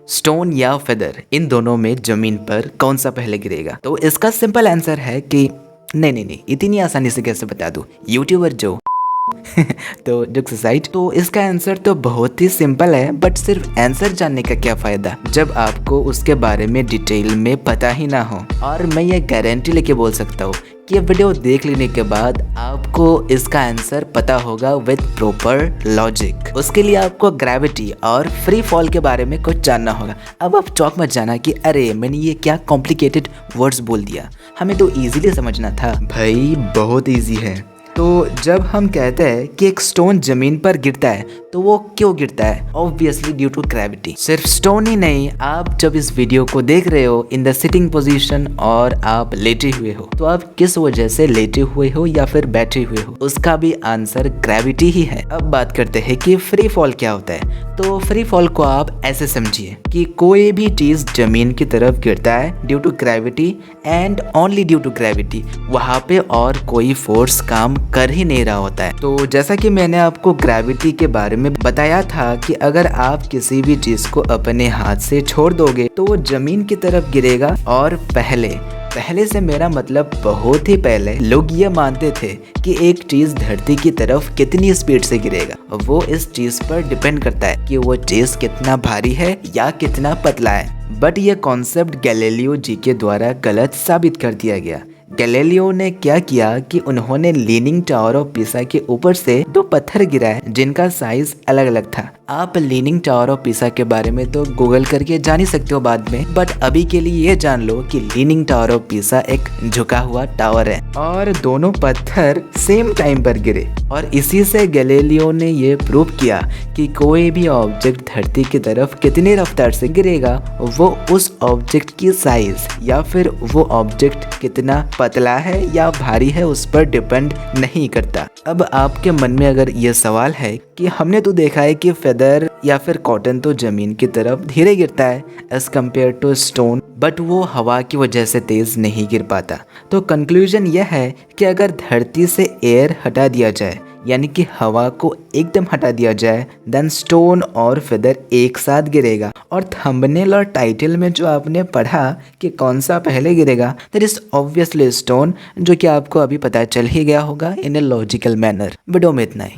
Stone या feather, इन दोनों में जमीन पर कौन सा पहले गिरेगा? तो इसका सिंपल आंसर है कि नहीं, इतनी आसानी से कैसे बता दूं, यूट्यूबर जो तो जोक्स असाइड, तो इसका आंसर तो बहुत ही सिंपल है, बट सिर्फ आंसर जानने का क्या फायदा जब आपको उसके बारे में डिटेल में पता ही ना हो। और मैं ये गारंटी लेके बोल सकता हूँ कि ये वीडियो देख लेने के बाद आपको इसका आंसर पता होगा विद प्रॉपर लॉजिक। उसके लिए आपको ग्रेविटी और फ्री फॉल के बारे में कुछ जानना होगा। अब आप चौंक मत जाना कि अरे मैंने ये क्या कॉम्प्लिकेटेड वर्ड्स बोल दिया, हमें तो इजीली समझना था। भाई बहुत इजी है। तो जब हम कहते हैं कि एक स्टोन जमीन पर गिरता है तो वो क्यों गिरता है? Obviously due to gravity. सिर्फ स्टोन ही नहीं, आप जब इस वीडियो को देख रहे हो इन द सिटिंग पोजीशन और आप लेटे हुए हो, तो आप किस वजह से लेटे हुए हो या फिर बैठे हुए हो, उसका भी आंसर ग्रेविटी ही है। अब बात करते हैं कि फ्री फॉल क्या होता है। तो फ्री फॉल को आप ऐसे समझिए कि कोई भी चीज जमीन की तरफ गिरता है due to gravity and only due to gravity, वहां पे और कोई फोर्स काम कर ही नहीं रहा होता है। तो जैसा कि मैंने आपको ग्रेविटी के बारे में बताया था कि अगर आप किसी भी चीज को अपने हाथ से छोड़ दोगे तो वो जमीन की तरफ गिरेगा। और पहले से मेरा मतलब बहुत ही पहले लोग ये मानते थे कि एक चीज धरती की तरफ कितनी स्पीड से गिरेगा वो इस चीज पर डिपेंड करता है कि वो चीज कितना भारी है या कितना पतला है। बट ये कॉन्सेप्ट गैलीलियो जी के द्वारा गलत साबित कर दिया गया। गैलीलियो ने क्या किया कि उन्होंने लीनिंग टावर ऑफ पिसा के ऊपर से दो पत्थर गिराए जिनका साइज अलग अलग था। आप लीनिंग टावर ऑफ पिसा के बारे में तो गूगल करके जान ही सकते हो बाद में, बट अभी के लिए ये जान लो कि लीनिंग टावर ऑफ पिसा एक झुका हुआ टावर है और दोनों पत्थर सेम टाइम पर गिरे। और इसी से गैलीलियो ने ये प्रूव किया कि कोई भी ऑब्जेक्ट धरती की तरफ कितनी रफ्तार से गिरेगा वो उस ऑब्जेक्ट की साइज या फिर वो ऑब्जेक्ट कितना पतला है या भारी है उस पर डिपेंड नहीं करता। अब आपके मन में अगर ये सवाल है कि हमने तो देखा है कि फेदर या फिर कॉटन तो जमीन की तरफ धीरे गिरता है as compare to stone, but वो हवा की वजह से तेज नहीं गिर पाता। तो कंक्लूजन यह है कि अगर धरती से एयर हटा दिया जाए यानी कि हवा को एकदम हटा दिया जाए देन स्टोन और फेदर एक साथ गिरेगा। और थंबनेल और टाइटल में जो आपने पढ़ा कि कौन सा पहले गिरेगा, दैट इज ऑब्वियसली स्टोन, जो कि आपको अभी पता चल ही गया होगा इन ए लॉजिकल मैनर। वीडियो में इतना ही।